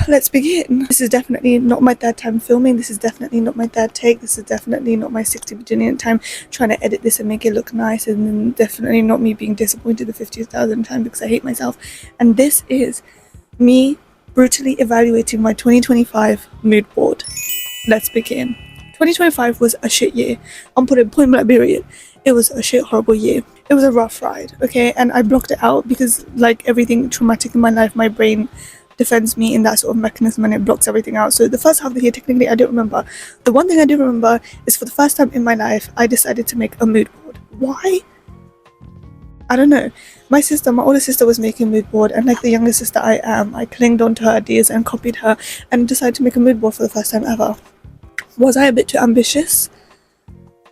let's begin. This is definitely not my third time filming. This is definitely not my third take. This is definitely not my 60 bajillion time trying to edit this and make it look nice, and then definitely not me being disappointed the 50,000th time because I hate myself. And this is me brutally evaluating my 2025 mood board. Let's begin. 2025 was a shit year. I'm putting point blank period. It was a shit horrible year. It was a rough ride, okay? And I blocked it out because, like everything traumatic in my life, my brain defends me in that sort of mechanism and it blocks everything out. So the first half of the year, technically, I don't remember. The one thing I do remember is for the first time in my life, I decided to make a mood board. Why? I don't know. My older sister was making a mood board, and like the younger sister I am, I clinged onto her ideas and copied her and decided to make a mood board for the first time ever. Was I a bit too ambitious?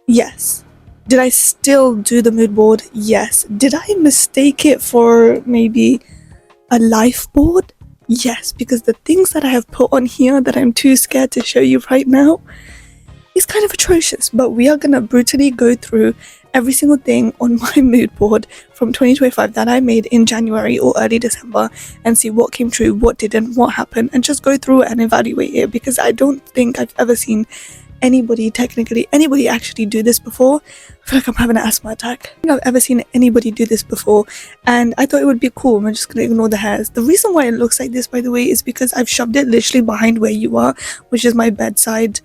Yes. Did I still do the mood board? Yes. Did I mistake it for maybe a life board? Yes, because the things that I have put on here that I'm too scared to show you right now is kind of atrocious. But we are gonna brutally go through every single thing on my mood board from 2025 that I made in January or early December and see what came true, what didn't, what happened, and just go through it and evaluate it, because I don't think I've ever seen anybody actually do this before. I feel like I'm having an asthma attack. I don't think I've ever seen anybody do this before, and I thought it would be cool. I'm just gonna ignore the hairs. The reason why it looks like this, by the way, is because I've shoved it literally behind where you are, which is my bedside,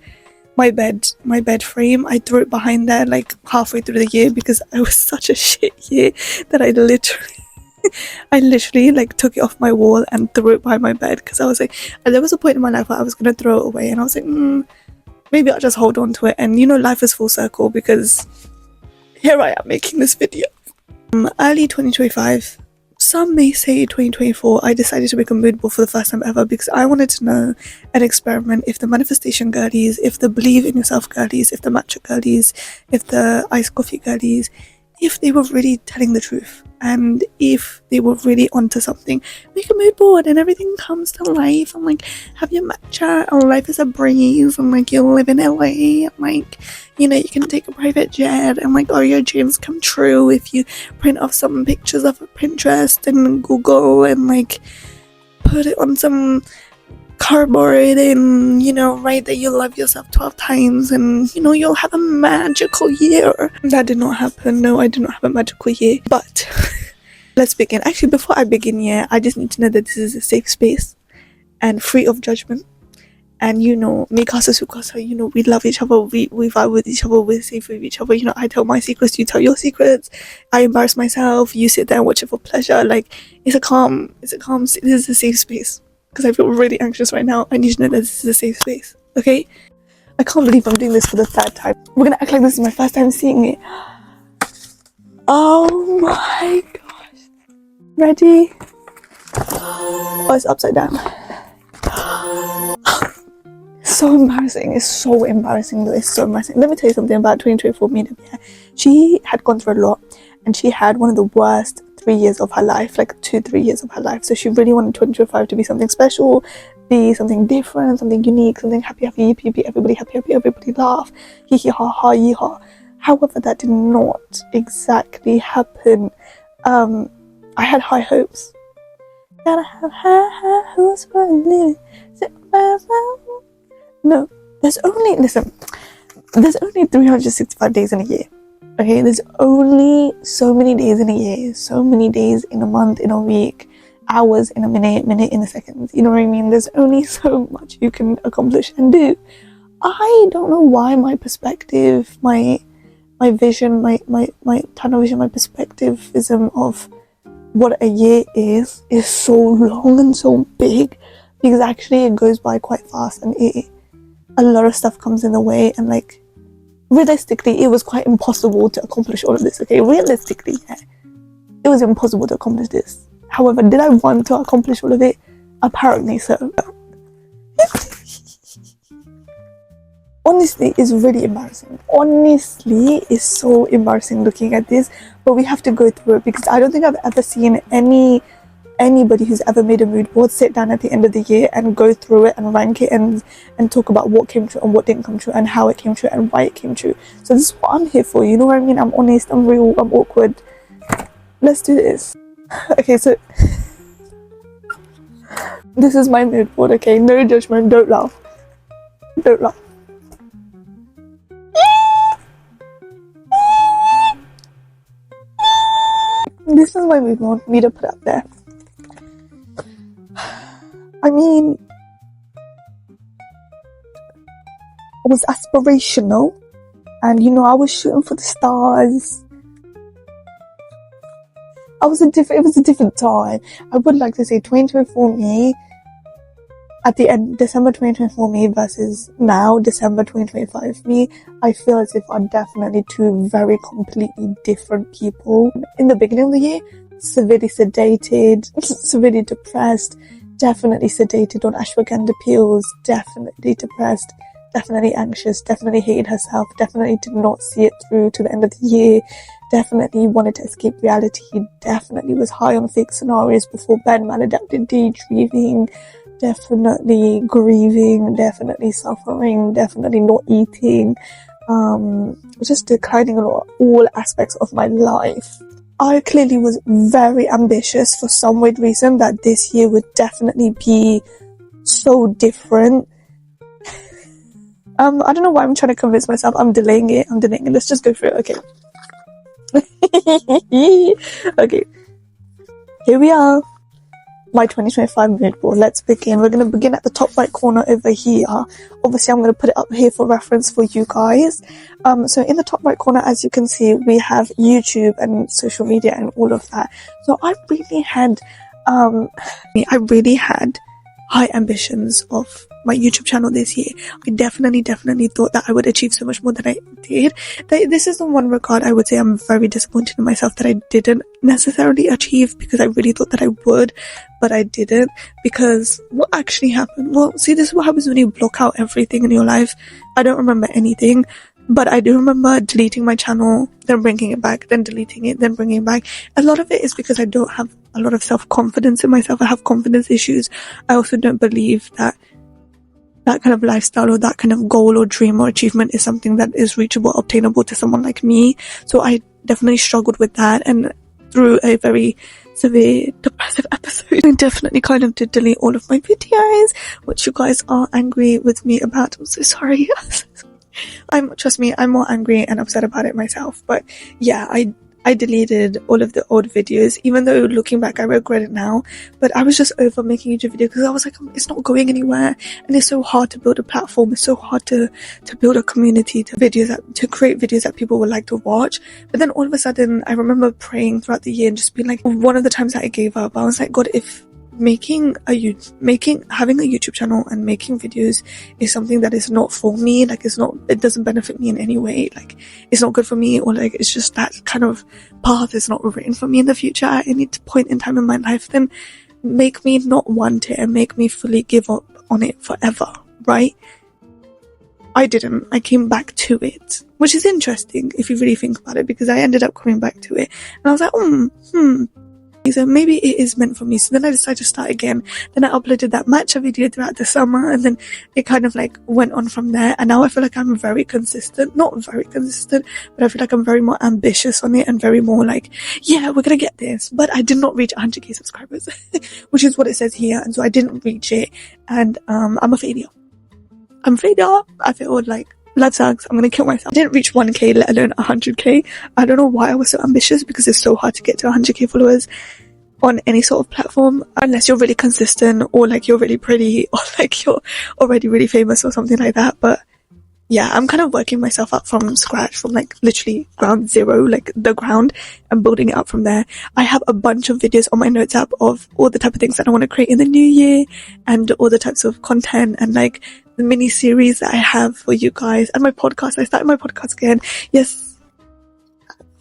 my bed frame. I threw it behind there like halfway through the year because I was such a shit year that I literally like took it off my wall and threw it behind my bed, because I was like, there was a point in my life where I was gonna throw it away, and I was like, maybe I'll just hold on to it. And you know, life is full circle, because here I am making this video. Early 2025, some may say 2024, I decided to make a mood board for the first time ever because I wanted to know and experiment if the manifestation girlies, if the believe in yourself girlies, if the matcha girlies, if the iced coffee girlies, if they were really telling the truth and if they were really onto something. Make a mood board and everything comes to life. I'm like, have your matcha and life is a breeze, and like, you live in LA, and like, you know, you can take a private jet, and like, all your dreams come true if you print off some pictures of Pinterest and Google and like put it on some cardboard and, you know, write that you love yourself 12 times and, you know, you'll have a magical year. That did not happen. No, I did not have a magical year. But let's begin. Actually, before I begin, I just need to know that this is a safe space and free of judgment. And you know, me casa su casa, you know, we love each other, we vibe with each other, we're safe with each other. You know, I tell my secrets, you tell your secrets. I embarrass myself, you sit there and watch it for pleasure. Like, this is a safe space. Because I feel really anxious right now. I need to know that this is a safe space, okay? I can't believe I'm doing this for the third time. We're gonna act like this is my first time seeing it. Oh my gosh. Ready? Oh, it's upside down. So embarrassing. It's so embarrassing though. It's so embarrassing. Let me tell you something about 2024 Meetup. Yeah, she had gone through a lot, and she had one of the worst 3 years of her life, like 2-3 years of her life. So she really wanted 2025 to be something special, be something different, something unique, something happy, yippee, everybody happy, everybody laugh, hee hee ha ha yee ha. However, that did not exactly happen. I had high hopes. Gotta have high hopes for living. No, there's only 365 days in a year. Okay, there's only so many days in a year, so many days in a month, in a week, hours in a minute in a second. You know what I mean? There's only so much you can accomplish and do. I don't know why my perspective, my vision, my tunnel vision, my perspectivism of what a year is so long and so big, because actually it goes by quite fast, and a lot of stuff comes in the way, and like, realistically, it was quite impossible to accomplish all of this, okay? Realistically, yeah, it was impossible to accomplish this. However, did I want to accomplish all of it? Apparently so. Honestly, it's really embarrassing. Honestly, it's so embarrassing looking at this, but we have to go through it, because I don't think I've ever seen anybody who's ever made a mood board sit down at the end of the year and go through it and rank it and talk about what came true and what didn't come true and how it came true and why it came true. So this is what I'm here for, you know what I mean? I'm honest, I'm real, I'm awkward. Let's do this. Okay, so This is my mood board, okay? No judgment, don't laugh. Don't laugh. This is my mood board, me to put up there. I mean, it was aspirational, and you know, I was shooting for the stars. It was a different time. I would like to say 2024 me, at the end, December 2024 me versus now, December 2025 me, I feel as if are definitely two very completely different people. In the beginning of the year, severely sedated, severely depressed, definitely sedated on ashwagandha pills, definitely depressed, definitely anxious, definitely hated herself, definitely did not see it through to the end of the year, definitely wanted to escape reality, definitely was high on fake scenarios before bed, maladaptive daydreaming, definitely grieving, definitely suffering, definitely not eating, just declining a lot, all aspects of my life. I clearly was very ambitious for some weird reason that this year would definitely be so different. I don't know why I'm trying to convince myself. I'm delaying it. Let's just go through it. Okay. Okay. Here we are. My 2025 mood board. Let's begin. We're going to begin at the top right corner over here. Obviously, I'm going to put it up here for reference for you guys. So in the top right corner, as you can see, we have YouTube and social media and all of that. So I really had high ambitions of my YouTube channel this year. I definitely thought that I would achieve so much more than I did. This is the one regard I would say I'm very disappointed in myself that I didn't necessarily achieve, because I really thought that I would, but I didn't. Because what actually happened? Well, see, this is what happens when you block out everything in your life. I don't remember anything, but I do remember deleting my channel, then bringing it back, then deleting it, then bringing it back. A lot of it is because I don't have a lot of self-confidence in myself. I have confidence issues. I also don't believe that kind of lifestyle or that kind of goal or dream or achievement is something that is reachable, obtainable to someone like me. So I definitely struggled with that, and through a very severe depressive episode, I definitely kind of did delete all of my videos, which you guys are angry with me about. I'm so sorry. Trust me, I'm more angry and upset about it myself. But yeah, I deleted all of the old videos, even though looking back I regret it now. But I was just over making YouTube videos because I was like, it's not going anywhere, and it's so hard to build a platform, it's so hard to build a community, to create videos that people would like to watch. But then all of a sudden I remember praying throughout the year and just being like, one of the times that I gave up, I was like, God, if having a YouTube channel and making videos is something that is not for me, like it doesn't benefit me in any way, like it's not good for me, or like it's just that kind of path is not written for me in the future at any point in time in my life, then make me not want it and make me fully give up on it forever, right? I didn't. I came back to it, which is interesting if you really think about it, because I ended up coming back to it and I was like, so maybe it is meant for me. So then I decided to start again. Then I uploaded that matcha video throughout the summer, and then it kind of like went on from there. And now I feel like I'm very consistent, not very consistent, but I feel like I'm very more ambitious on it and very more like, yeah, we're gonna get this. But I did not reach 100k subscribers, which is what it says here. And so I didn't reach it, and I'm a failure. I'm a failure. I feel like blood sucks. I'm gonna kill myself. I didn't reach 1k, let alone 100k. I don't know why I was so ambitious, because it's so hard to get to 100k followers on any sort of platform, unless you're really consistent, or like you're really pretty, or like you're already really famous or something like that. But yeah, I'm kind of working myself up from scratch, from like literally ground zero, like the ground, and building it up from there. I have a bunch of videos on my notes app of all the type of things that I want to create in the new year, and all the types of content, and like the mini series that I have for you guys, and my podcast. I started my podcast again. Yes,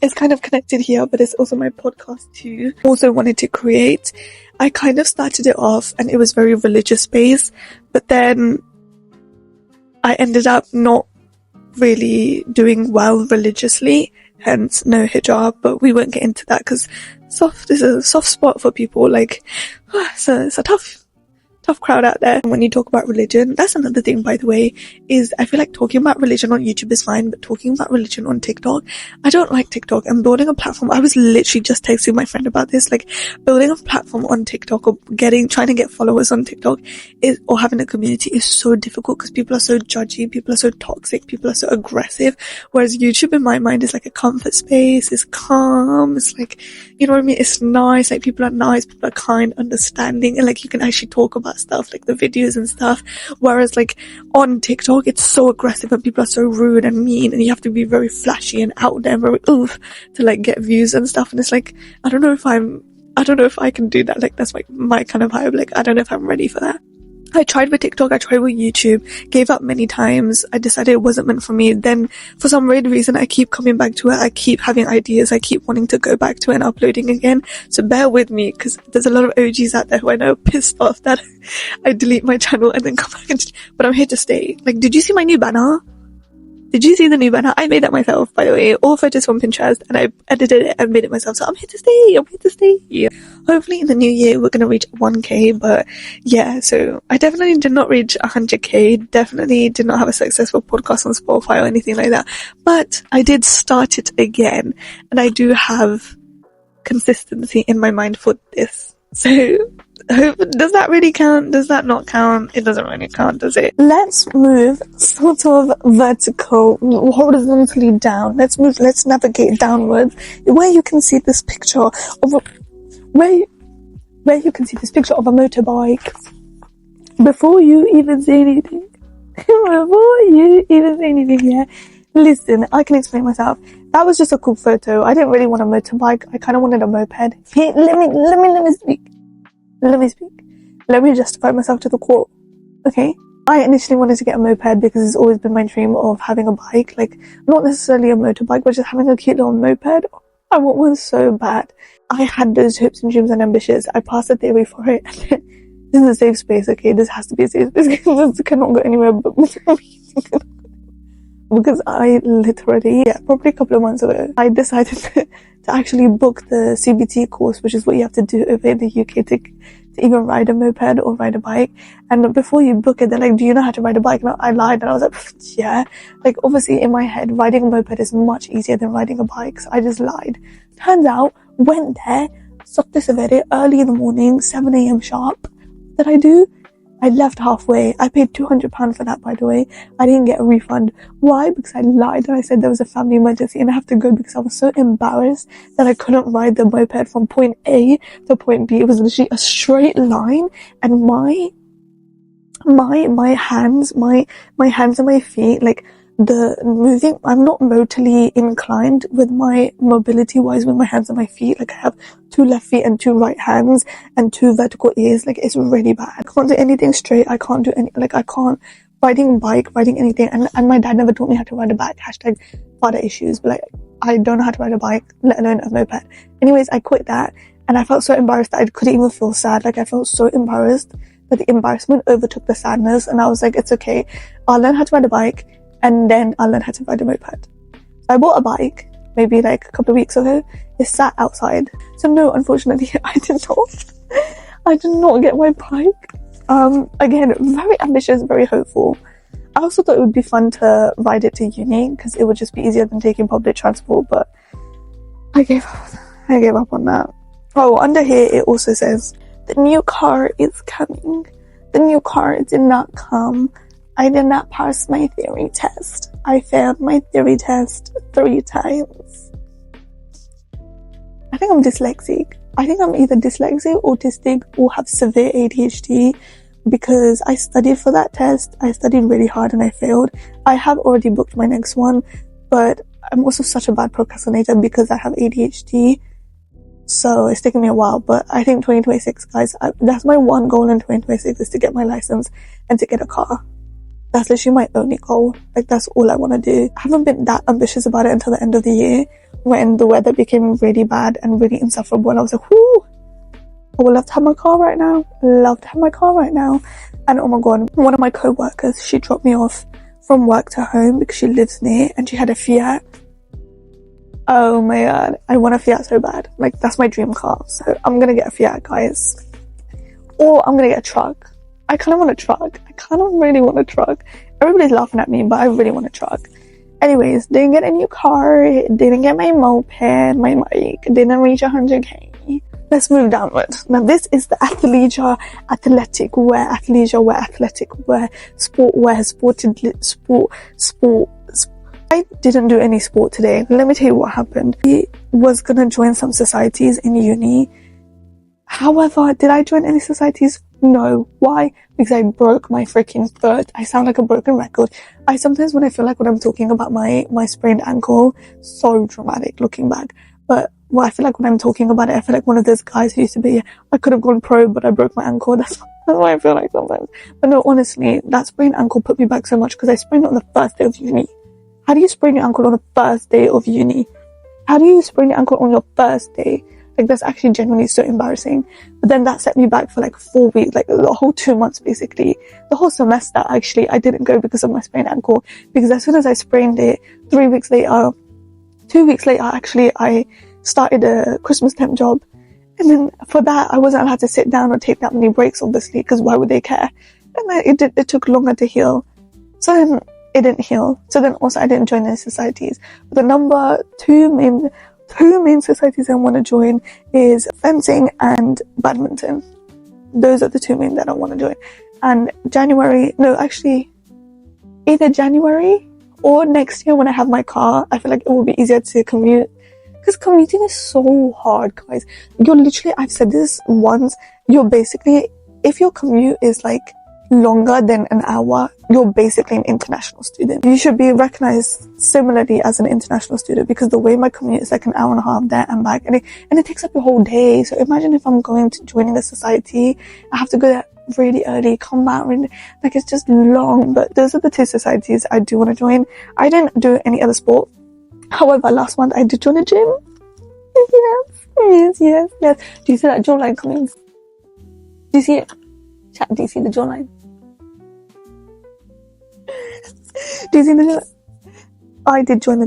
it's kind of connected here, but it's also my podcast too. Also wanted to create. I kind of started it off and it was very religious based, but then I ended up not really doing well religiously, hence no hijab, but we won't get into that because this is a soft spot for people. Like, it's a tough tough crowd out there. When you talk about religion, that's another thing, by the way, is I feel like talking about religion on YouTube is fine, but talking about religion on TikTok, I don't like TikTok. And building a platform, I was literally just texting my friend about this, like building a platform on TikTok or trying to get followers on TikTok or having a community is so difficult because people are so judgy, people are so toxic, people are so aggressive. Whereas YouTube in my mind is like a comfort space, it's calm, it's like, you know what I mean? It's nice, like people are nice, people are kind, understanding, and like you can actually talk about stuff like the videos and stuff. Whereas like on TikTok it's so aggressive and people are so rude and mean, and you have to be very flashy and out there, very oof, to like get views and stuff. And it's like I don't know if I can do that. Like that's like my kind of vibe. Like I don't know if I'm ready for that. I tried with TikTok, I tried with YouTube, gave up many times. I decided it wasn't meant for me. Then for some weird reason, I keep coming back to it. I keep having ideas. I keep wanting to go back to it and uploading again. So bear with me, because there's a lot of OGs out there who I know are pissed off that I delete my channel and then come back but I'm here to stay. Like, did you see my new banner? Did you see the new banner? I made that myself, by the way. All photos from Pinterest, and I edited it and made it myself. So I'm here to stay. I'm here to stay. Yeah. Hopefully in the new year we're gonna reach 1k. But yeah, so I definitely did not reach 100k. Definitely did not have a successful podcast on Spotify or anything like that. But I did start it again, and I do have consistency in my mind for this. So does that really count? Does that not count? It doesn't really count, does it? Let's move sort of vertical, horizontally down. Let's navigate downwards, where you can see this picture of where you can see this picture of a motorbike. Before you even say anything, yeah, listen, I can explain myself. That was just a cool photo. I didn't really want a motorbike. I kind of wanted a moped. Hey, let me speak. Let me justify myself to the court. Okay? I initially wanted to get a moped because it's always been my dream of having a bike. Like, not necessarily a motorbike, but just having a cute little moped. I want one so bad. I had those hopes and dreams and ambitions. I passed the theory for it. This is a safe space, okay? This has to be a safe space. This cannot go anywhere but because I literally, probably a couple of months ago, I decided to actually book the CBT course, which is what you have to do over in the UK to even ride a moped or ride a bike. And before you book it, they're like, do you know how to ride a bike? And I lied and I was like, yeah. Like, obviously in my head, riding a moped is much easier than riding a bike. So I just lied. Turns out, went there, sucked this very early in the morning, 7 a.m. sharp. What did I do? I left halfway. I paid £200 for that, by the way. I didn't get a refund. Why? Because I lied and I said there was a family emergency and I have to go because I was so embarrassed that I couldn't ride the moped from point A to point B. It was literally a straight line, and my hands and my feet, like the moving, I'm not motorly inclined with my mobility wise with my hands and my feet. Like I have 2 left feet and 2 right hands and 2 vertical ears. Like it's really bad. I can't do anything straight. I can't do any, like I can't riding anything. And my dad never taught me how to ride a bike. Hashtag father issues. But like I don't know how to ride a bike, let alone a moped. Anyways, I quit that and I felt so embarrassed that I couldn't even feel sad. Like I felt so embarrassed that the embarrassment overtook the sadness, and I was like, it's okay. I'll learn how to ride a bike and then I'll learn how to ride a moped. So I bought a bike maybe like a couple of weeks ago. It sat outside. So no, unfortunately, I did not get my bike. Again, very ambitious, very hopeful. I also thought it would be fun to ride it to uni because it would just be easier than taking public transport, but I gave up on that. Oh, under here it also says, the new car is coming. The new car did not come. I did not pass my theory test. I failed my theory test 3 times. I think I'm dyslexic. I think I'm either dyslexic, autistic, or have severe ADHD because I studied for that test. I studied really hard and I failed. I have already booked my next one, but I'm also such a bad procrastinator because I have ADHD. So it's taken me a while, but I think 2026, guys, that's my one goal in 2026 is to get my license and to get a car. That's literally my only goal. Like, that's all I want to do. I haven't been that ambitious about it until the end of the year when the weather became really bad and really insufferable. And I was like, whoo, I would love to have my car right now. And oh my God, one of my co-workers, she dropped me off from work to home because she lives near and she had a Fiat. Oh my God, I want a Fiat so bad. Like, that's my dream car. So I'm gonna get a Fiat, guys. Or I'm gonna get a truck. I kind of want a truck. I kind of really want a truck. Everybody's laughing at me, but I really want a truck. Anyways, didn't get a new car, didn't get my moped, my mic, didn't reach 100k. Let's move downwards. Now this is the athleisure wear, sport wear, sport. I didn't do any sport today. Let me tell you what happened. I was gonna join some societies in uni. However, did I join any societies? No. Why? Because I broke my freaking foot. I sound like a broken record. I sometimes, when I feel like when I'm talking about my sprained ankle, so dramatic looking back. But I feel like when I'm talking about it, I feel like one of those guys who used to be, I could have gone pro, but I broke my ankle. That's why I feel like sometimes. But no, honestly, that sprained ankle put me back so much because I sprained it on the first day of uni. How do you sprain your ankle on the first day of uni? How do you sprain your ankle on your first day? Like, that's actually genuinely so embarrassing. But then that set me back for like 4 weeks, like the whole 2 months basically. The whole semester, actually, I didn't go because of my sprained ankle. Because as soon as I sprained it, 2 weeks later, actually, I started a Christmas temp job. And then for that, I wasn't allowed to sit down or take that many breaks, obviously, because why would they care? And then it took longer to heal. So then it didn't heal. So then also I didn't join any societies. But the number two main societies I want to join is fencing and badminton. Those are the two main that I want to join. And either January or next year when I have my car, I feel like it will be easier to commute. Because commuting is so hard, guys. You're literally, I've said this once, you're basically, if your commute is like longer than an hour, you're basically an international student. You should be recognized similarly as an international student, because the way my commute is like an hour and a half there and back, and it takes up your whole day. So imagine if I'm going to joining a society, I have to go there really early, come back really, like it's just long. But those are the two societies I do want to join. I didn't do any other sport. However, last month I did join a gym. Yes. Do you see that jawline coming? Do you see it? Chat, do you see the jawline? Do you see the jawline? I did join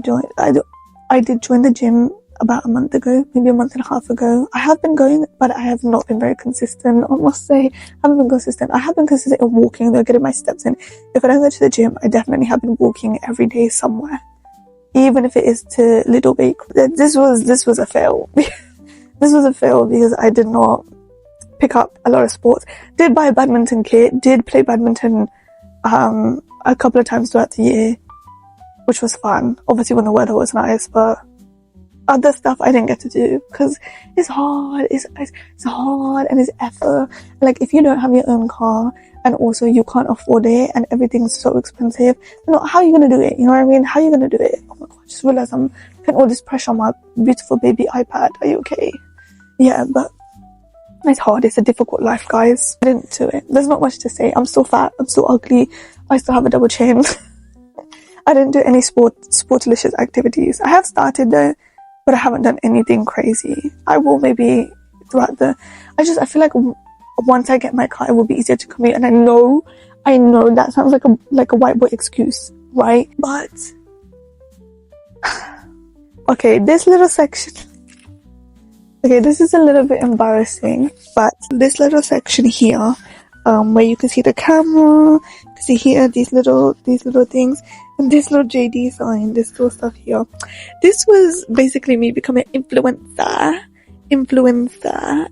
the gym about a month ago, maybe a month and a half ago. I have been going, but I have not been very consistent. I must say, I haven't been consistent. I have been consistent in walking, though, getting my steps in. If I don't go to the gym, I definitely have been walking every day somewhere, even if it is to Little Bake. This was a fail. This was a fail because I did not pick up a lot of sports. Did buy a badminton kit, did play badminton a couple of times throughout the year, which was fun, obviously when the weather was nice. But other stuff I didn't get to do because it's hard. It's hard and it's effort. Like, if you don't have your own car and also you can't afford it and everything's so expensive, how are you gonna do it? You know what I mean? How are you gonna do it? Oh my god, I just realized I'm putting all this pressure on my beautiful baby iPad. Are you okay? Yeah, but it's hard. It's a difficult life, guys. I didn't do it. There's not much to say. I'm still fat. I'm still ugly. I still have a double chin. I didn't do any sportalicious activities. I have started though, but I haven't done anything crazy. I will maybe throughout I feel like once I get my car, it will be easier to commute. And I know that sounds like a white boy excuse, right? But okay, this little section. Okay, this is a little bit embarrassing, but this little section here, where you can see the camera, you can see here these little things, and this little JD sign, this little stuff here. This was basically me becoming an influencer,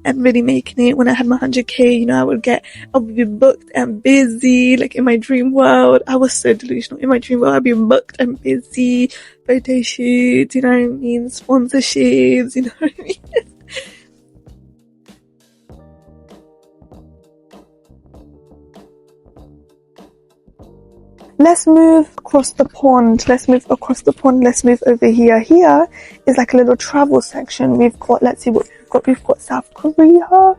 and really making it. When I had my 100k, I would be booked and busy, like in my dream world. I was so delusional. In my dream world, I'd be booked and busy, photo shoots, you know what I mean, sponsorships, you know what I mean. Let's move across the pond. Let's move over here. Here is like a little travel section. We've got, let's see what we've got. We've got South Korea.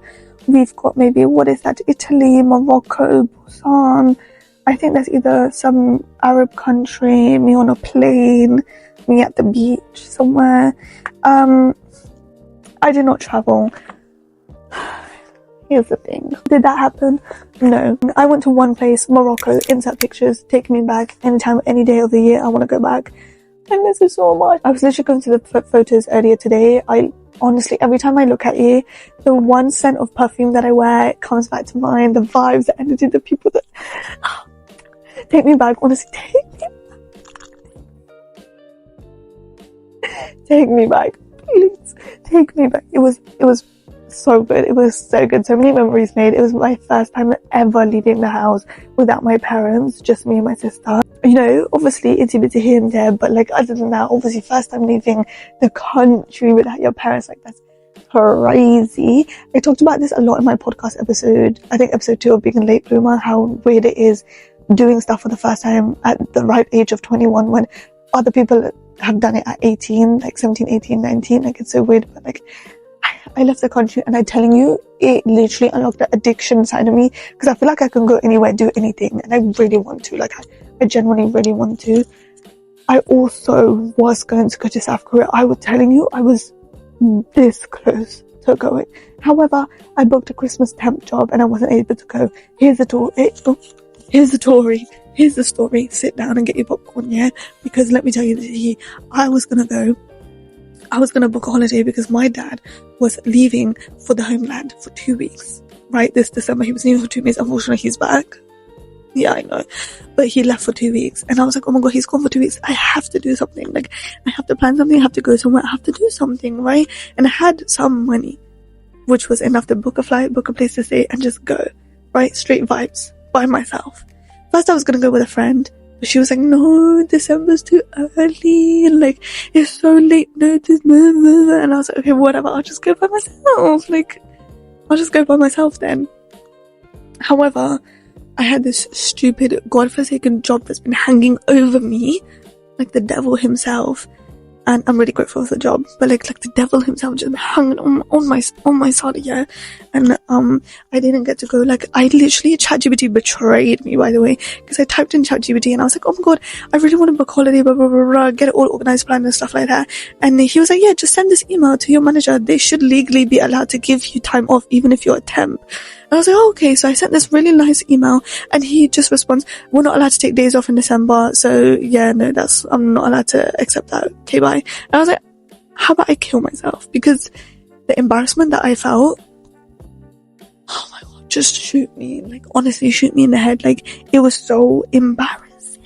We've got maybe, what is that? Italy, Morocco, Busan. I think that's either some Arab country, me on a plane, me at the beach somewhere. I did not travel. Here's the thing. Did that happen? No. I went to one place, Morocco, insert pictures, take me back anytime, any day of the year. I want to go back. I miss it so much. I was literally going to the photos earlier today. I honestly, every time I look at you, the one scent of perfume that I wear comes back to mind, the vibes, the energy, the people that take me back. Honestly, take me back, please take me back. It was so good. It was so good. So many memories made. It was my first time ever leaving the house without my parents, just me and my sister. You know, obviously itty bitty here and there, but like other than that, obviously first time leaving the country without your parents, like that's crazy. I talked about this a lot in my podcast episode, I think episode 2 of being a late bloomer, how weird it is doing stuff for the first time at the right age of 21 when other people have done it at 18, like 17, 18, 19. Like it's so weird, but like I left the country and I'm telling you, it literally unlocked the addiction side of me, because I feel like I can go anywhere, do anything, and I really want to. Like I genuinely really want to. I also was going to go to South Korea. I was telling you, I was this close to going. However, I booked a Christmas temp job and I wasn't able to go. Here's the story. Sit down and get your popcorn, yeah? Because let me tell you, I was gonna book a holiday because my dad was leaving for the homeland for 2 weeks, right? This December, he was leaving for 2 weeks. Unfortunately, he's back. Yeah, I know. But he left for 2 weeks. And I was like, oh my God, he's gone for 2 weeks. I have to do something. Like, I have to plan something. I have to go somewhere. I have to do something, right? And I had some money, which was enough to book a flight, book a place to stay, and just go, right? Straight vibes by myself. First, I was going to go with a friend. But she was like, no, December's too early. And like, it's so late notice. And I was like, okay, whatever. I'll just go by myself. Like, I'll just go by myself then. However, I had this stupid, godforsaken job that's been hanging over me, like the devil himself. And I'm really grateful for the job, but like the devil himself just hung on my side, yeah. And I didn't get to go. Like, I literally, ChatGPT betrayed me, by the way, because I typed in ChatGPT and I was like, oh my God, I really want to book a holiday, blah blah blah blah, get it all organized, planned and stuff like that. And he was like, yeah, just send this email to your manager. They should legally be allowed to give you time off, even if you're a temp. And I was like, oh, okay. So I sent this really nice email and he just responds, we're not allowed to take days off in December. So yeah, no, I'm not allowed to accept that. Okay, bye. And I was like, how about I kill myself? Because the embarrassment that I felt, oh my God, just shoot me. Like, honestly, shoot me in the head. Like, it was so embarrassing.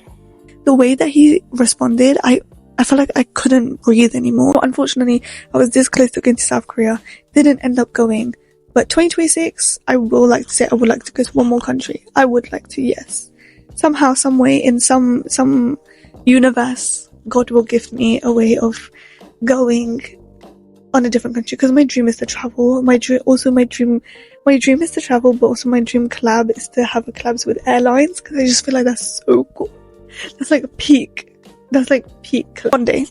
The way that he responded, I felt like I couldn't breathe anymore. Unfortunately, I was this close to going to South Korea. Didn't end up going. But 2026, I would like to go to one more country. I would like to, yes. Somehow, some way, in some universe, God will give me a way of going on a different country, because my dream is to travel. My dream is to travel, but also my dream collab is to have a collabs with airlines, because I just feel like that's so cool. That's like peak one day.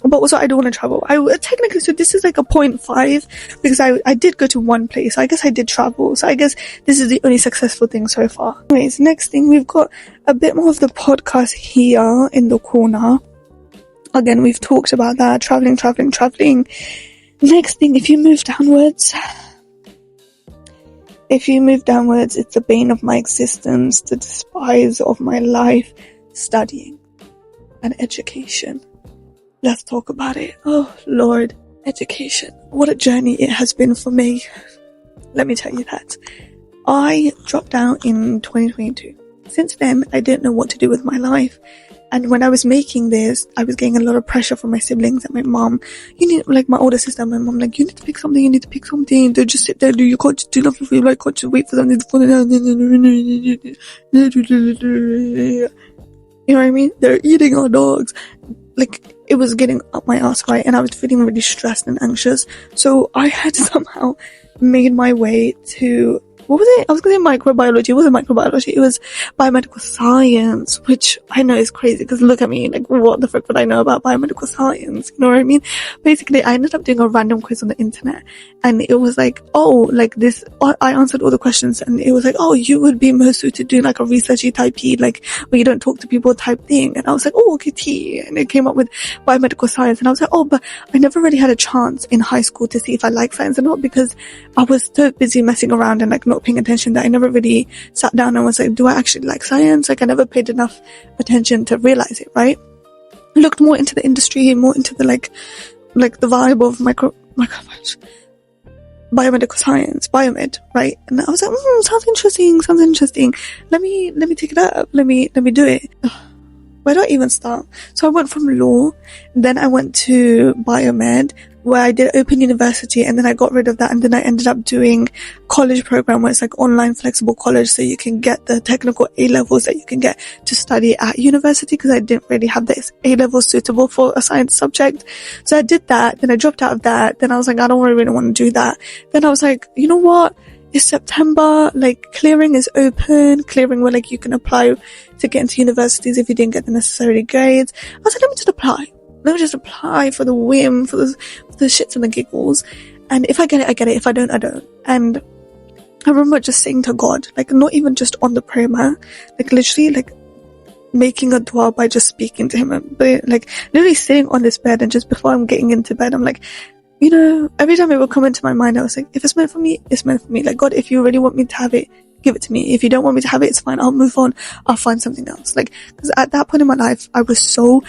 But also, I don't want to travel. Technically, so this is like a 0.5 because I did go to one place. So I guess I did travel. So I guess this is the only successful thing so far. Anyways, next thing, we've got a bit more of the podcast here in the corner. Again, we've talked about that. Traveling. Next thing, if you move downwards, it's the bane of my existence, the despise of my life, studying and education. Let's talk about it. Oh, Lord. Education. What a journey it has been for me. Let me tell you that. I dropped out in 2022. Since then, I didn't know what to do with my life. And when I was making this, I was getting a lot of pressure from my siblings and my mom. Like my older sister and my mom, like, you need to pick something. Don't just sit there. You can't just do nothing for your life. Can't just wait for something to fall down. You know what I mean? They're eating our dogs. Like, it was getting up my ass, right? And I was feeling really stressed and anxious. So I had somehow made my way to, what was it? I was going to say microbiology. It wasn't microbiology. It was biomedical science, which I know is crazy because look at me. Like, what the frick would I know about biomedical science? You know what I mean? Basically, I ended up doing a random quiz on the internet and it was like, oh, like this, I answered all the questions and it was like, oh, you would be most suited to doing like a researchy type E, like where you don't talk to people type thing. And I was like, oh, okay, T. And it came up with biomedical science. And I was like, oh, but I never really had a chance in high school to see if I like science or not because I was so busy messing around and like not paying attention that I never really sat down and was like, do I actually like science? Like I never paid enough attention to realize it, right? Looked more into the industry, more into the like the vibe of my gosh, biomedical science, biomed, right? And I was like, sounds interesting. Let me take it up. Let me do it. Where do I even start? So I went from law, then I went to biomed, where I did Open University, and then I got rid of that, and then I ended up doing college program where it's like online flexible college, so you can get the technical A-levels that you can get to study at university, because I didn't really have this A-levels suitable for a science subject. So I did that, then I dropped out of that, then I was like, I don't really want to do that. Then I was like, you know what? It's September, like clearing is open, clearing where like you can apply to get into universities if you didn't get the necessary grades. I was like, let me just apply. Let me just apply for the whim, for the shits and the giggles. And if I get it, I get it. If I don't, I don't. And I remember just saying to God, like not even just on the prayer mat, like literally like making a dua by just speaking to him, and like literally sitting on this bed, and just before I'm getting into bed, I'm like, you know, every time it would come into my mind, I was like, if it's meant for me, it's meant for me. Like, God, if you really want me to have it, give it to me. If you don't want me to have it, it's fine. I'll move on. I'll find something else. Like, because at that point in my life, I was so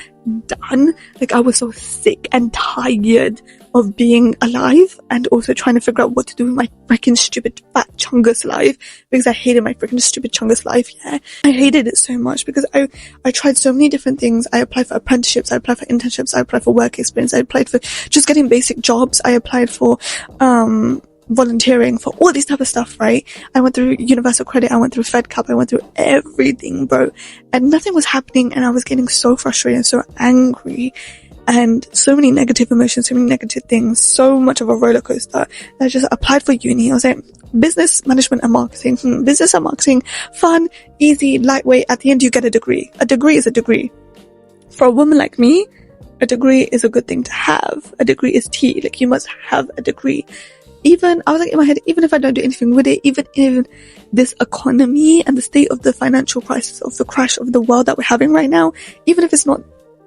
done. Like, I was so sick and tired of being alive, and also trying to figure out what to do with my freaking stupid fat chungus life, because I hated my freaking stupid chungus life. Yeah, I hated it so much because I tried so many different things. I applied for apprenticeships, I applied for internships, I applied for work experience, I applied for just getting basic jobs, I applied for volunteering, for all this type of stuff, right? I went through universal credit, I went through FedCap, I went through everything, bro, and nothing was happening, and I was getting so frustrated and so angry, and so many negative emotions, so many negative things, so much of a roller coaster. I just applied for uni. I was like, business management and marketing, business and marketing, fun, easy, lightweight. At the end, you get a degree. A degree is a degree. For a woman like me, a degree is a good thing to have. A degree is tea. Like, you must have a degree. Even, I was like in my head, even if I don't do anything with it, even in this economy and the state of the financial crisis, of the crash of the world that we're having right now, even if it's not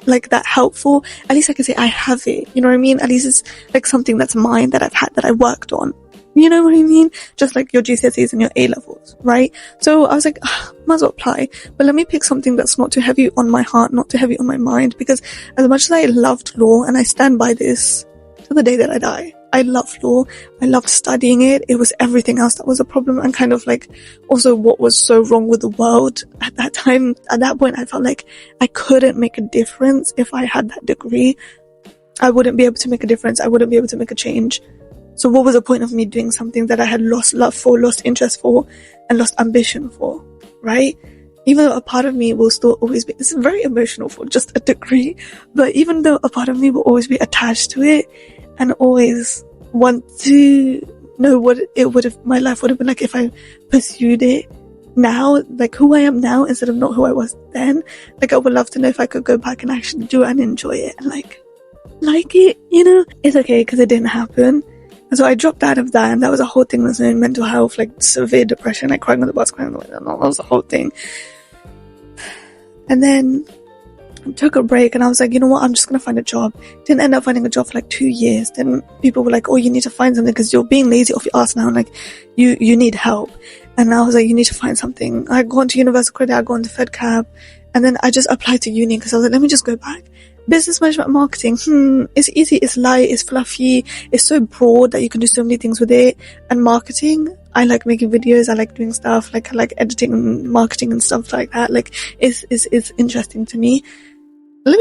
like that helpful, at least I can say I have it. You know what I mean? At least it's like something that's mine, that I've had, that I worked on. You know what I mean? Just like your GCSEs and your A-levels, right? So I was like, might as well apply, but let me pick something that's not too heavy on my heart, not too heavy on my mind, because as much as I loved law, and I stand by this to the day that I die, I love law, I loved studying it. It was everything else that was a problem, and kind of like also what was so wrong with the world at that time. At that point, I felt like I couldn't make a difference if I had that degree. I wouldn't be able to make a difference. I wouldn't be able to make a change. So what was the point of me doing something that I had lost love for, lost interest for, and lost ambition for, right? Even though a part of me will still always be, it's very emotional for just a degree, but even though a part of me will always be attached to it, and always want to know what it would have, my life would have been like if I pursued it now, like who I am now instead of not who I was then. Like, I would love to know if I could go back and actually do it and enjoy it and like it, you know? It's okay, because it didn't happen. And so I dropped out of that, and that was a whole thing. There's no mental health, like severe depression, like crying on the bus, crying on the way. That was the whole thing. And then I took a break, and I was like, you know what, I'm just gonna find a job. Didn't end up finding a job for like 2 years. Then people were like, oh, you need to find something because you're being lazy off your ass now, and like you need help. And I was like, you need to find something. I go into universal credit, I go into FedCap, and then I just applied to uni because I was like, let me just go back. Business management and marketing, it's easy, it's light, it's fluffy, it's so broad that you can do so many things with it. And marketing, I like making videos, I like doing stuff, like I like editing and marketing and stuff like that. Like, it's interesting to me. Let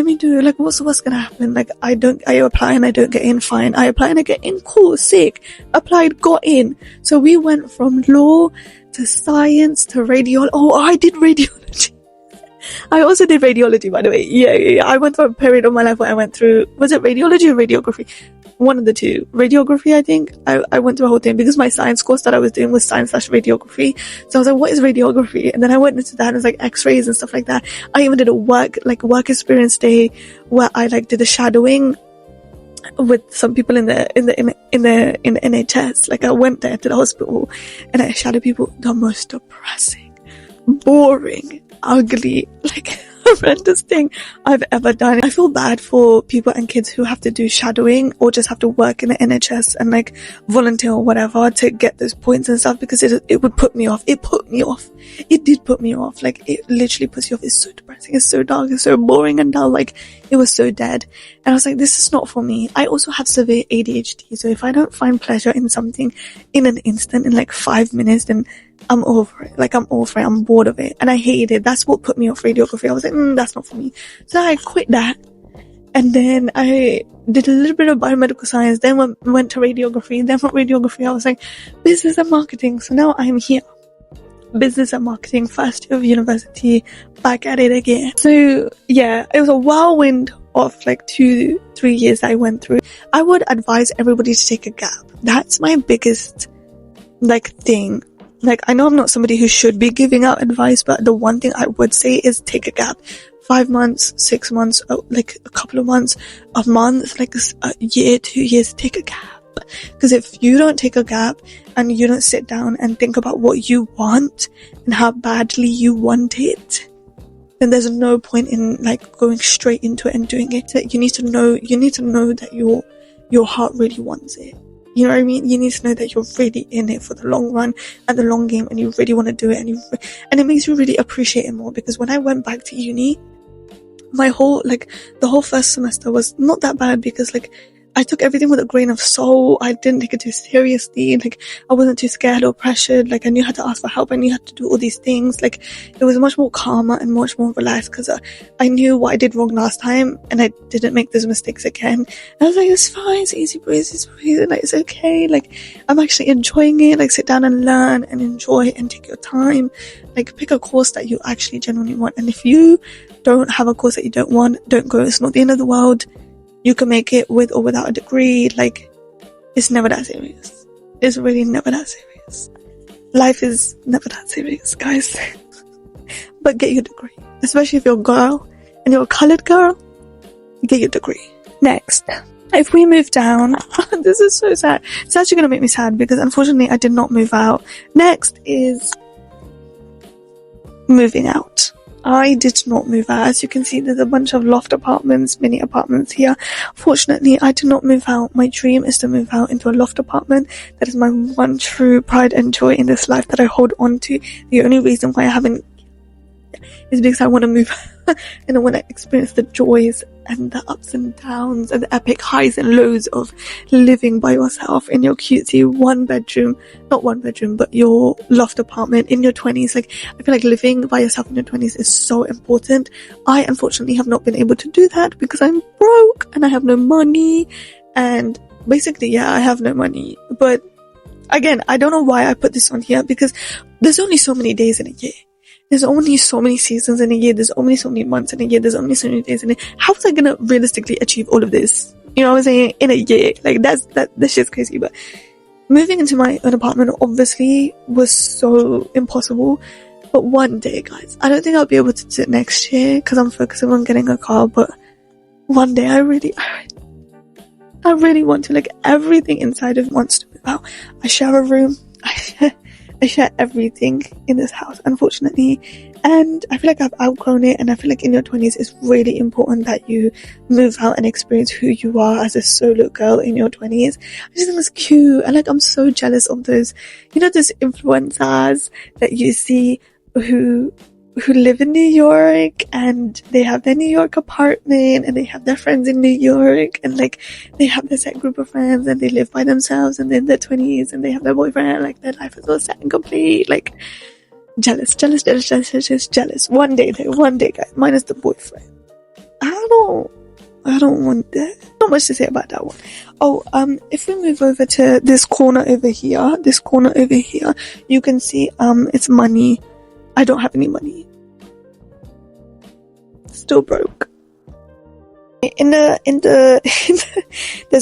me do it. Like, what's gonna happen? Like, I apply and I don't get in, fine. I apply and I get in, cool, sick. Applied, got in. So we went from law to science to radiology. Oh, I did radiology. I also did radiology, by the way. Yeah. I went through a period of my life where I went through, was it radiology or radiography? One of the two. Radiography, I think. I went through a whole thing because my science course that I was doing was science/radiography. So I was like, what is radiography? And then I went into that, and it was like x-rays and stuff like that. I even did a work experience day where I like did a shadowing with some people in the NHS. Like, I went there to the hospital and I shadowed people. The most depressing, boring, ugly, like horrendous thing I've ever done. I feel bad for people and kids who have to do shadowing or just have to work in the NHS and like volunteer or whatever to get those points and stuff, because it would put me off. It put me off. It did put me off. Like, it literally puts you off. It's so depressing. It's so dark. It's so boring and dull. Like, It was so dead. And I was like, this is not for me. I also have severe ADHD. So if I don't find pleasure in something in an instant, in like 5 minutes, then I'm over it. Like, I'm over it. I'm bored of it. And I hated it. That's what put me off radiography. I was like, that's not for me. So I quit that. And then I did a little bit of biomedical science, then went to radiography. Then from radiography, I was like, business and marketing. So now I'm here. Business and marketing, first year of university, back at it again. So yeah, it was a whirlwind of like 2-3 years that I went through. I would advise everybody to take a gap. That's my biggest like thing. Like, I know I'm not somebody who should be giving out advice, but the one thing I would say is take a gap. 5 months, 6 months, like a couple of months, a month, like a year, 2 years, take a gap. Because if you don't take a gap and you don't sit down and think about what you want and how badly you want it, then there's no point in like going straight into it and doing it. So you need to know that your heart really wants it. You know what I mean? You need to know that you're really in it for the long run and the long game, and you really want to do it, and it makes you really appreciate it more. Because when I went back to uni, the whole first semester was not that bad, because like I took everything with a grain of salt. I didn't take it too seriously. Like, I wasn't too scared or pressured. Like, I knew how to ask for help. I knew how to do all these things. Like, it was much more calmer and much more relaxed, because I knew what I did wrong last time and I didn't make those mistakes again. And I was like, it's fine. It's easy breezy. Like, it's okay. Like, I'm actually enjoying it. Like, sit down and learn and enjoy and take your time. Like, pick a course that you actually genuinely want. And if you don't have a course that you don't want, don't go. It's not the end of the world. You can make it with or without a degree. Like, it's never that serious. It's really never that serious. Life is never that serious, guys. But get your degree. Especially if you're a girl and you're a coloured girl, get your degree. Next, if we move down, this is so sad. It's actually going to make me sad, because unfortunately I did not move out. Next is moving out. I did not move out. As you can see, there's a bunch of loft apartments, mini apartments here. Fortunately, I did not move out. My dream is to move out into a loft apartment. That is my one true pride and joy in this life that I hold on to. The only reason why I haven't is because I want to move and I want to experience the joys and the ups and downs and the epic highs and lows of living by yourself in your cutesy not one bedroom, but your loft apartment in your 20s. Like, I feel like living by yourself in your 20s is so important. I unfortunately have not been able to do that because I'm broke and I have no money, and basically, yeah, I have no money. But again, I don't know why I put this on here, because there's only so many days in a year. There's only so many seasons in a year. There's only so many months in a year. There's only so many days in a year. How was I gonna realistically achieve all of this? You know what I'm saying? In a year. Like, that shit's crazy. But moving into my own apartment obviously was so impossible. But one day, guys, I don't think I'll be able to do it next year because I'm focusing on getting a car. But one day, I really want to. Like, everything inside of me wants to move out. I share a room. I share everything in this house, unfortunately, and I feel like I've outgrown it. And I feel like in your 20s, it's really important that you move out and experience who you are as a solo girl in your 20s. I just think it's cute, and like, I'm so jealous of those, those influencers that you see who live in New York, and they have their New York apartment, and they have their friends in New York, and like, they have their set group of friends, and they live by themselves, and they're in their 20s, and they have their boyfriend. Like, their life is all set and complete. Like, jealous. One day, guys, minus the boyfriend. I don't want that. Not much to say about that one. Oh, if we move over to this corner over here, you can see, it's money. I don't have any money. Still broke. There's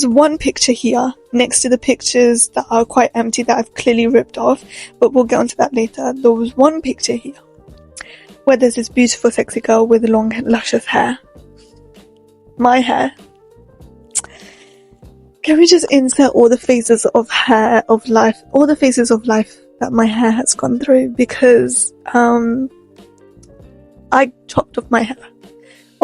one picture here next to the pictures that are quite empty that I've clearly ripped off, but we'll get onto that later. There was one picture here where there's this beautiful, sexy girl with long, luscious hair. My hair. Can we just insert all the phases of life that my hair has gone through? Because I chopped off my hair.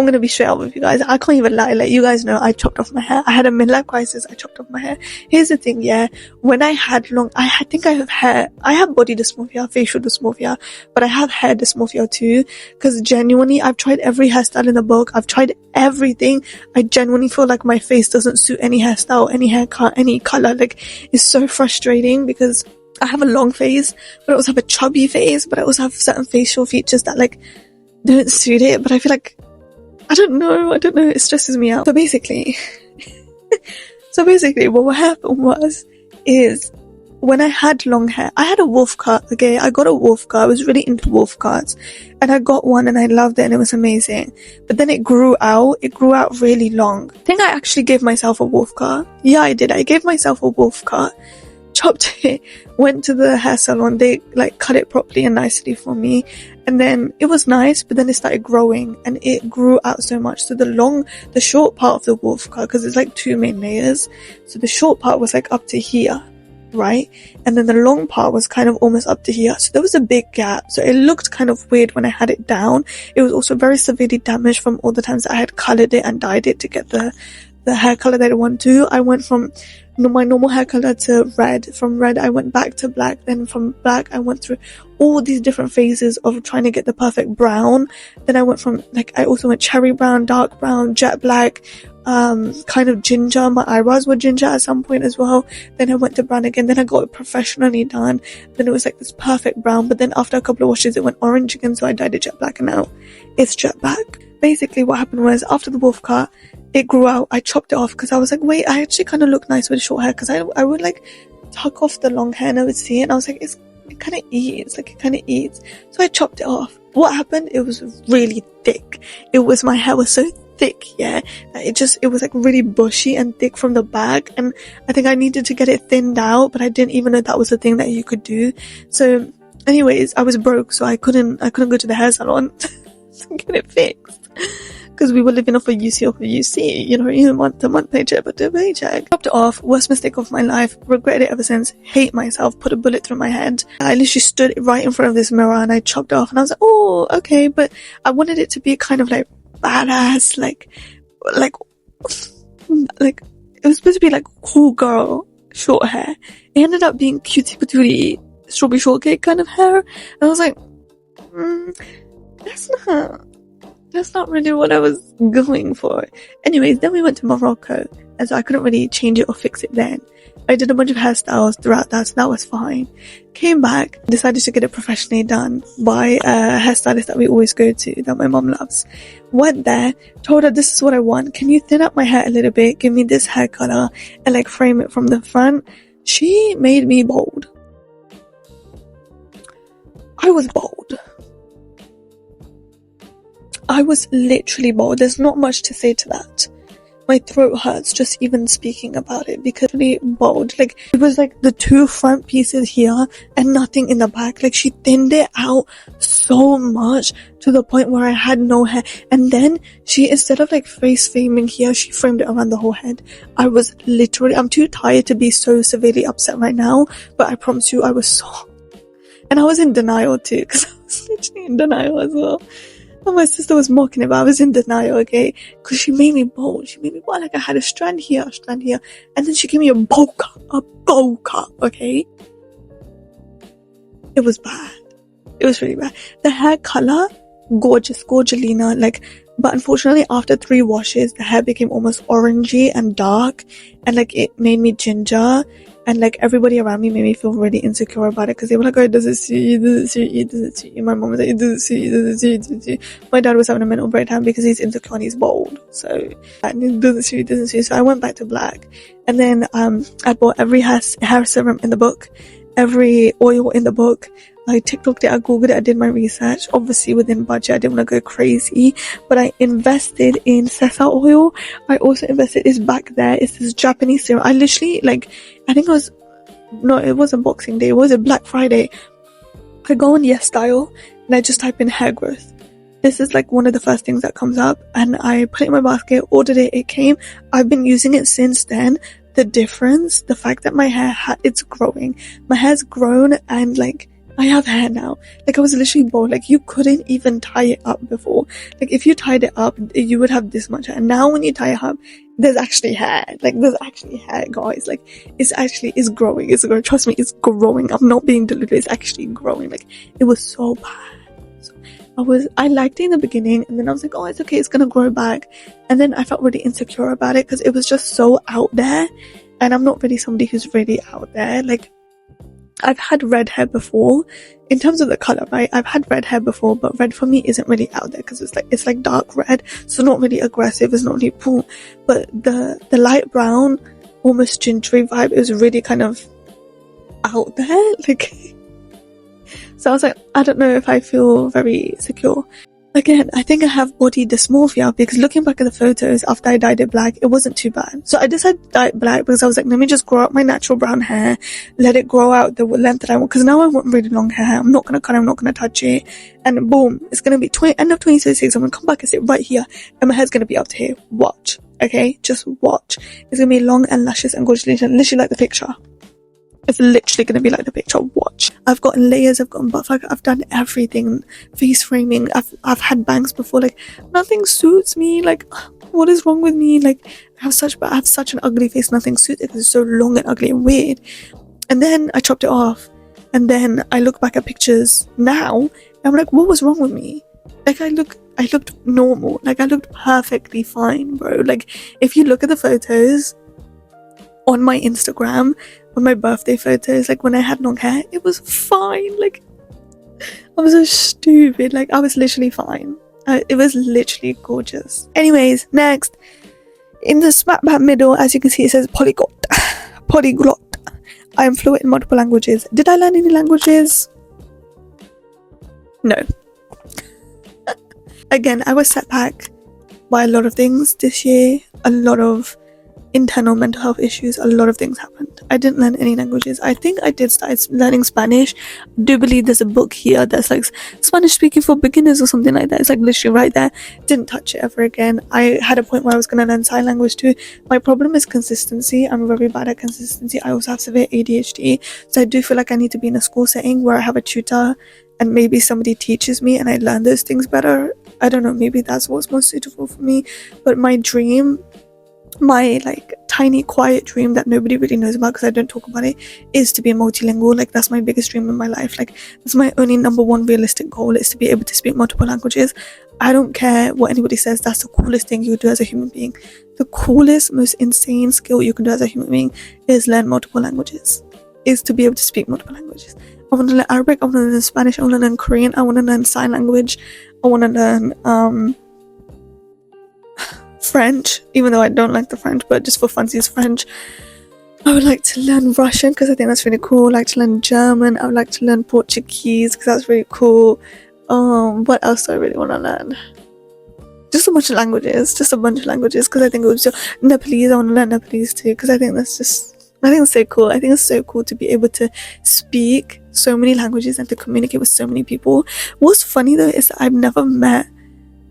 I'm gonna be straight up with you guys. I can't even lie. Like, you guys know, I chopped off my hair. I had a midlife crisis. I chopped off my hair. Here's the thing, yeah. When I had long, I think I have hair. I have body dysmorphia, facial dysmorphia, but I have hair dysmorphia too. Because genuinely, I've tried every hairstyle in the book. I've tried everything. I genuinely feel like my face doesn't suit any hairstyle, any haircut, any color. Like, it's so frustrating because I have a long face, but I also have a chubby face, but I also have certain facial features that like don't suit it. But I feel like, I don't know, it stresses me out. So basically what happened is when I had long hair, I had a wolf cut, okay? I got a wolf cut. I was really into wolf cuts, and I got one and I loved it and it was amazing. But then it grew out really long. I think I actually gave myself a wolf cut. Yeah, I did. I gave myself a wolf cut, chopped it, went to the hair salon. They like cut it properly and nicely for me. And then it was nice, but then it started growing and it grew out so much. So the short part of the wolf cut, because it's like 2 main layers. So the short part was like up to here, right? And then the long part was kind of almost up to here. So there was a big gap. So it looked kind of weird when I had it down. It was also very severely damaged from all the times that I had colored it and dyed it to get the hair color that I want to. I went from my normal hair color to red. From red, I went back to black. Then from black, I went through all these different phases of trying to get the perfect brown. Then I went from, like, I also went cherry brown, dark brown, jet black, kind of ginger. My eyebrows were ginger at some point as well. Then I went to brown again. Then I got it professionally done. Then it was like this perfect brown. But then after a couple of washes, it went orange again. So I dyed it jet black and now it's jet black. Basically what happened was after the wolf cut, it grew out. I chopped it off because I was like, wait, I actually kind of look nice with short hair, because I would like tuck off the long hair and I would see it and I was like, it kind of eats. So I chopped it off. What happened? It was really thick. My hair was so thick, yeah, that it was like really bushy and thick from the back, and I think I needed to get it thinned out, but I didn't even know that was a thing that you could do. So anyways, I was broke, so I couldn't go to the hair salon to get it fixed. Because we were living off a UC, you know, month-to-month paycheck, but to paycheck. Chopped it off, worst mistake of my life, regretted it ever since, hate myself, put a bullet through my head. I literally stood right in front of this mirror and I chopped it off and I was like, oh, okay, but I wanted it to be kind of like badass, like, it was supposed to be like cool girl, short hair. It ended up being cutie patootie, strawberry shortcake kind of hair, and I was like, that's not really what I was going for. Anyways, then we went to Morocco, and so I couldn't really change it or fix it then. I did a bunch of hairstyles throughout that, so that was fine. Came back, decided to get it professionally done by a hairstylist that we always go to, that my mom loves. Went there, told her, this is what I want. Can you thin up my hair a little bit, give me this hair color, and like frame it from the front? She made me bald. I was bald. I was literally bald. There's not much to say to that. My throat hurts just even speaking about it, because really bald. Like, it was like the 2 front pieces here and nothing in the back. Like, she thinned it out so much to the point where I had no hair. And then she, instead of like face framing here, she framed it around the whole head. I'm too tired to be so severely upset right now, but I promise you I was so, and I was in denial too, because I was literally in denial as well. And my sister was mocking it, but I was in denial, okay? Because she made me bald. She made me bald. Like, I had a strand here. And then she gave me a bowl cut, okay? It was bad. It was really bad. The hair color, gorgeous, like, but unfortunately, after 3 washes, the hair became almost orangey and dark. And, like, it made me ginger. And, like, everybody around me made me feel really insecure about it, because they were like, oh, it doesn't suit you. My mom was like, it doesn't suit you. My dad was having a mental breakdown because he's insecure and he's bald. So, and it doesn't suit. So I went back to black. And then, I bought every hair serum in the book, every oil in the book. I TikToked it, I Googled it, I did my research, obviously within budget. I didn't want to go crazy, but I invested in sesame oil. I also invested, it's back there, it's this Japanese serum. I literally, like, I think it wasn't Boxing Day, it was a Black Friday. I go on Yes Style and I just type in hair growth. This is like one of the first things that comes up, and I put it in my basket, ordered it came. I've been using it since then. The difference, the fact that my hair it's growing. My hair's grown, and like, I have hair now. Like, I was literally bald. Like, you couldn't even tie it up before. Like, if you tied it up, you would have this much hair. Now, when you tie it up, there's actually hair. Like, there's actually hair, guys. Like, it's growing. It's growing. Trust me, it's growing. I'm not being deluded. It's actually growing. Like, it was so bad. So, I liked it in the beginning, and then I was like, oh, it's okay. It's gonna grow back. And then I felt really insecure about it because it was just so out there. And I'm not really somebody who's really out there. Like, I've had red hair before. In terms of the color, right? I've had red hair before, but red for me isn't really out there because it's like dark red, so not really aggressive. It's not really cool. But the light brown, almost gingery vibe is really kind of out there. Like, so I was like, I don't know if I feel very secure. Again, I think I have body dysmorphia because looking back at the photos after I dyed it black, it wasn't too bad. So I decided to dye it black because I was like, let me just grow out my natural brown hair, let it grow out the length that I want, because now I want really long hair. I'm not going to cut it, I'm not going to touch it, and boom, it's going to be end of 2026. I'm going to come back and sit right here, and my hair's going to be up to here. Watch, okay? Just watch. It's going to be long and luscious and gorgeous, literally like the picture. It's literally going to be like the picture. Watch. I've gotten layers, I've gotten buff, like, I've done everything. Face framing, I've had bangs before. Like, nothing suits me. Like, what is wrong with me? Like, I have such an ugly face. Nothing suits it because it's so long and ugly and weird. And then I chopped it off, and then I look back at pictures now, and I'm like, what was wrong with me? Like, I looked normal. Like, I looked perfectly fine, bro. Like, if you look at the photos on my Instagram, on my birthday photos, like when I had long hair, it was fine. Like, I was so stupid. Like, I was literally fine. It was literally gorgeous. Anyways, next, in the smack bang middle, as you can see, it says polyglot. Polyglot. I am fluent in multiple languages. Did I learn any languages? No. Again, I was set back by a lot of things this year. A lot of internal mental health issues. A lot of things happened. I didn't learn any languages. I think I did start learning Spanish. I do believe there's a book here that's like Spanish speaking for beginners or something like that. It's like literally right there. Didn't touch it ever again. I had a point where I was going to learn sign language too. My problem is consistency. I'm very bad at consistency. I also have severe ADHD, so I do feel like I need to be in a school setting where I have a tutor and maybe somebody teaches me and I learn those things better. I don't know, maybe that's what's most suitable for me. But my dream, my like tiny quiet dream that nobody really knows about because I don't talk about it, is to be multilingual. Like, that's my biggest dream in my life. Like, that's my only number one realistic goal, is to be able to speak multiple languages. I don't care what anybody says. That's the coolest thing you do as a human being. The coolest, most insane skill you can do as a human being is learn multiple languages, is to be able to speak multiple languages. I want to learn Arabic, I want to learn Spanish, I want to learn Korean, I want to learn sign language, I want to learn French, even though I don't like the French, but just for funsies French. I would like to learn Russian because I think that's really cool. I would like to learn German. I would like to learn Portuguese because that's really cool. What else do I really want to learn? Just a bunch of languages because I think it was so Nepalese. I want to learn Nepalese too because I think it's so cool. I think it's so cool to be able to speak so many languages and to communicate with so many people. What's funny though is that I've never met,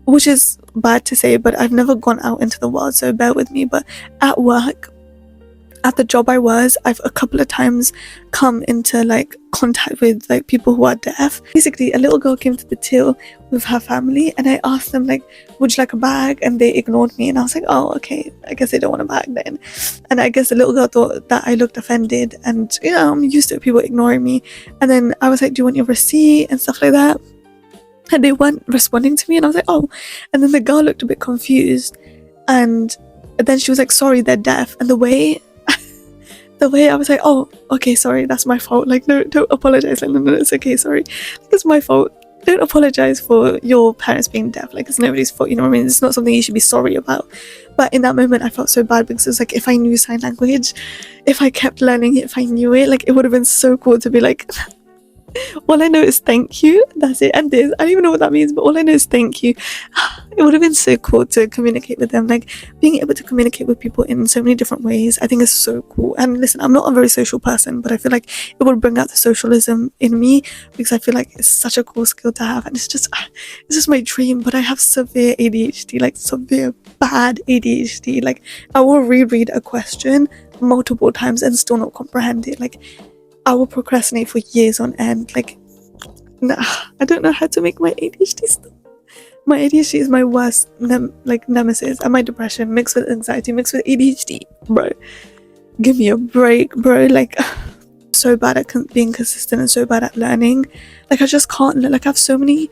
which is bad to say, but I've never gone out into the world, so bear with me. But at work, at the job I was, I've a couple of times come into like contact with like people who are deaf. Basically, a little girl came to the till with her family, and I asked them like, would you like a bag? And they ignored me, and I was like, oh, okay, I guess they don't want a bag then. And I guess the little girl thought that I looked offended, and you know, I'm used to people ignoring me. And then I was like, do you want your receipt and stuff like that? And they weren't responding to me, and I was like, oh. And then the girl looked a bit confused, and then she was like, sorry, they're deaf. And the way I was like, oh, okay, sorry, that's my fault. Like, no, don't apologize. Like, no, it's okay, sorry. Like, it's my fault. Don't apologize for your parents being deaf. Like, it's nobody's fault, you know what I mean? It's not something you should be sorry about. But in that moment, I felt so bad because it was like, if I knew sign language, if I kept learning it, if I knew it, like, it would have been so cool to be like, all I know is thank you, that's it, and this, I don't even know what that means, but all I know is thank you. It would have been so cool to communicate with them. Like, being able to communicate with people in so many different ways, I think is so cool. And listen, I'm not a very social person, but I feel like it would bring out the socialism in me because I feel like it's such a cool skill to have, and it's just my dream. But I have severe ADHD, like severe bad ADHD. Like, I will reread a question multiple times and still not comprehend it. Like, I will procrastinate for years on end. Like, Nah, I don't know how to make my ADHD stop. My ADHD is my worst nemesis, and my depression mixed with anxiety mixed with ADHD, bro. Give me a break, bro. Like, so bad at being consistent and so bad at learning. Like, I just can't. Like, I have so many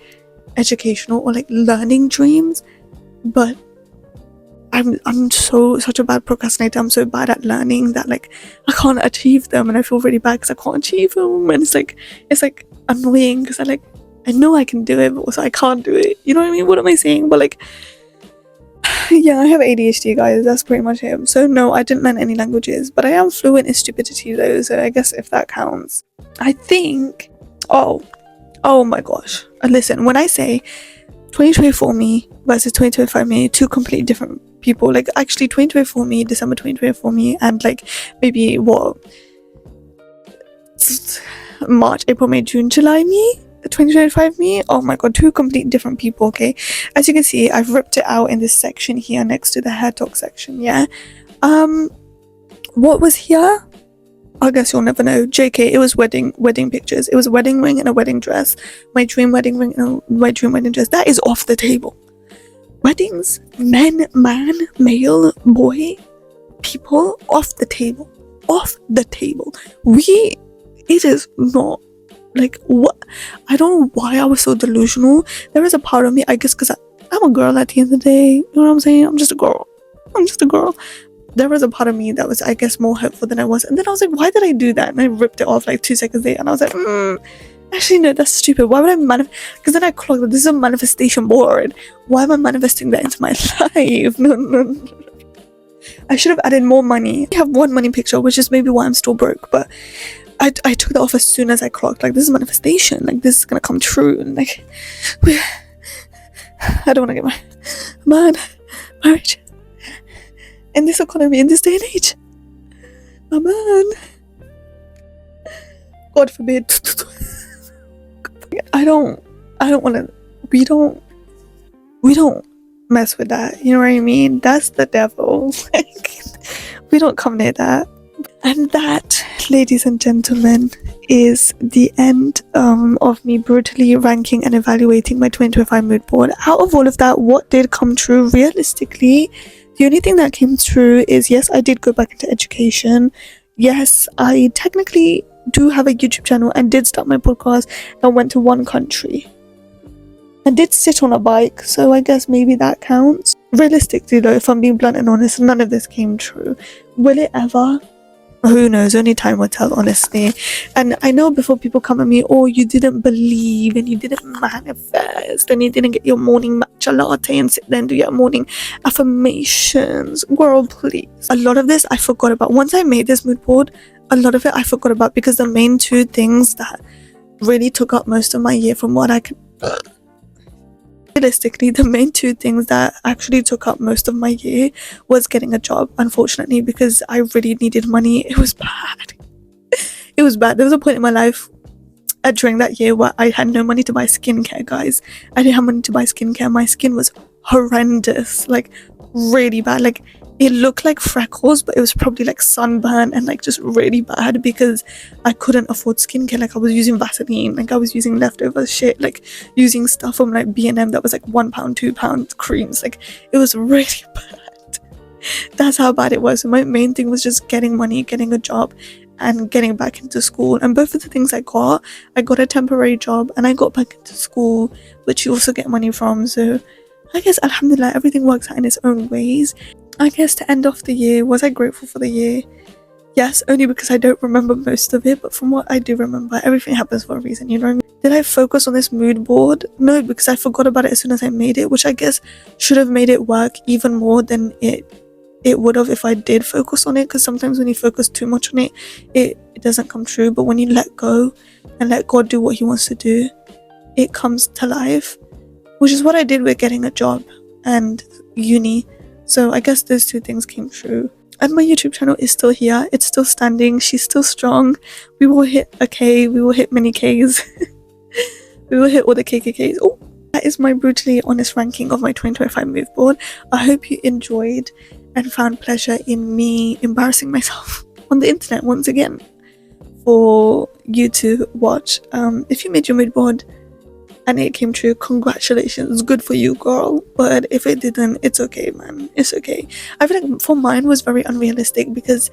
educational or like learning dreams, but I'm such a bad procrastinator. I'm so bad at learning that like I can't achieve them, and I feel really bad because I can't achieve them, and it's like annoying because I know I can do it, but also I can't do it. You know what I mean? What am I saying? But like, yeah, I have ADHD, guys. That's pretty much it. So no, I didn't learn any languages, but I am fluent in stupidity though. So I guess if that counts, I think. Oh my gosh! Listen, when I say 2024 me versus 2025 me, two completely different people. Like, actually 2024 me, December 2024 me, and like maybe what, March, April, May, June, July me, 2025 me. Oh my god, two completely different people. Okay, as you can see, I've ripped it out in this section here next to the hair talk section. Yeah, what was here? I guess you'll never know. JK, it was wedding pictures. It was a wedding ring and a wedding dress. My dream wedding ring and my dream wedding dress. That is off the table. Weddings, man, male, boy, people, off the table. Off the table. It is not, like, what? I don't know why I was so delusional. There is a part of me, I guess, because I'm a girl at the end of the day. You know what I'm saying? I'm just a girl. There was a part of me that was, I guess, more hopeful than I was. And then I was like, why did I do that? And I ripped it off like 2 seconds later. And I was like, actually, no, that's stupid. Why would I because then I clocked that this is a manifestation board. Why am I manifesting that into my life? No. I should have added more money. I have one money picture, which is maybe why I'm still broke. But I took that off as soon as I clocked. Like, this is manifestation. Like, this is going to come true. And like, I don't want to get marriage. In this economy, in this day and age, oh man, God forbid. I don't want to. We don't mess with that. You know what I mean? That's the devil. Like, we don't come near that. And that, ladies and gentlemen, is the end of me brutally ranking and evaluating my 2025 mood board. Out of all of that, what did come true realistically? The only thing that came true is, yes, I did go back into education. Yes, I technically do have a YouTube channel and did start my podcast and went to one country. I did sit on a bike, so I guess maybe that counts. Realistically though, if I'm being blunt and honest, none of this came true. Will it ever? Who knows? Only time will tell, honestly. And I know before people come at me, oh, you didn't believe and you didn't manifest and you didn't get your morning matcha latte and sit there and do your morning affirmations. Girl, please. A lot of this I forgot about. Once I made this mood board, a lot of it I forgot about, because the main two things that really took up most of my year, from what I can... Realistically, the main two things that actually took up most of my year was getting a job, unfortunately, because I really needed money. It was bad. It was bad. There was a point in my life during that year where I had no money to buy skincare, guys. I didn't have money to buy skincare. My skin was horrendous, like really bad. Like, it looked like freckles, but it was probably like sunburn and like just really bad, because I couldn't afford skincare. Like, I was using Vaseline, like I was using leftover shit, like using stuff from like B&M that was like £1, £2 creams. Like, it was really bad. That's how bad it was. So my main thing was just getting money, getting a job, and getting back into school. And both of the things I got a temporary job and I got back into school, which you also get money from. So I guess, alhamdulillah, everything works out in its own ways. I guess to end off the year, was I grateful for the year? Yes, only because I don't remember most of it, but from what I do remember, everything happens for a reason, you know what I mean? Did I focus on this mood board? No, because I forgot about it as soon as I made it, which I guess should have made it work even more than it would have if I did focus on it, because sometimes when you focus too much on it, it doesn't come true. But when you let go and let God do what he wants to do, it comes to life, which is what I did with getting a job and uni. So I guess those two things came true. And my YouTube channel is still here. It's still standing. She's still strong. We will hit a K. We will hit many Ks. We will hit all the KKKs. Oh, that is my brutally honest ranking of my 2025 mood board. I hope you enjoyed and found pleasure in me embarrassing myself on the internet once again for you to watch. If you made your mood board, and it came true. Congratulations, good for you, girl. But if it didn't, it's okay, man, it's okay. I feel like for mine was very unrealistic because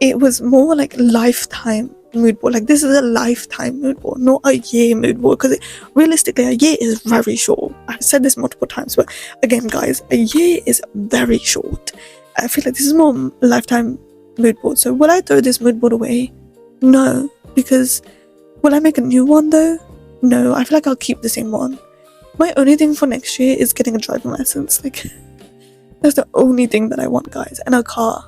it was more like lifetime mood board. Like, this is a lifetime mood board, not a year mood board, because realistically a year is very short. I've said this multiple times, but again, guys, a year is very short. I feel like this is more lifetime mood board. So will I throw this mood board away? No. Because will I make a new one though? No. I feel like I'll keep the same one. My only thing for next year is getting a driving license. Like, that's the only thing that I want, guys, and a car.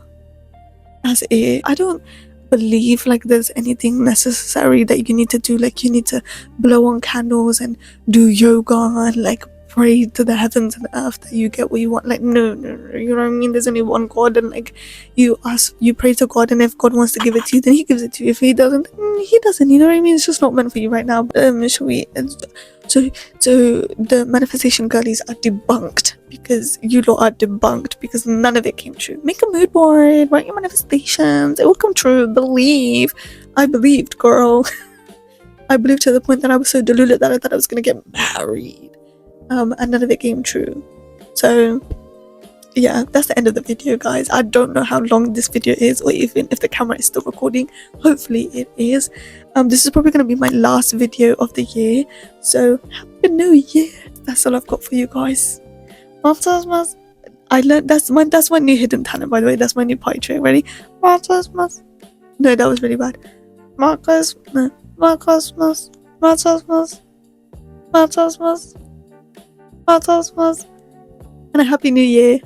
As it, I don't believe like there's anything necessary that you need to do. Like, you need to blow on candles and do yoga and like pray to the heavens and earth that you get what you want. Like, no, you know what I mean? There's only one God, and like you pray to God, and if God wants to give it to you, then he gives it to you. If he doesn't, he doesn't, you know what I mean? It's just not meant for you right now. Shall we so the manifestation girlies are debunked, because you lot are debunked, because none of it came true. Make a mood board, write your manifestations, it will come true. Believe. I believed, girl. I believed to the point that I was so deluded that I thought I was gonna get married. And none of it came true. So yeah, that's the end of the video, guys. I don't know how long this video is, or even if the camera is still recording. Hopefully it is. This is probably going to be my last video of the year, so happy new year. That's all I've got for you guys. I learned that's my new hidden talent, by the way. That's my new pie trick. Ready? No, that was really bad. And a happy new year.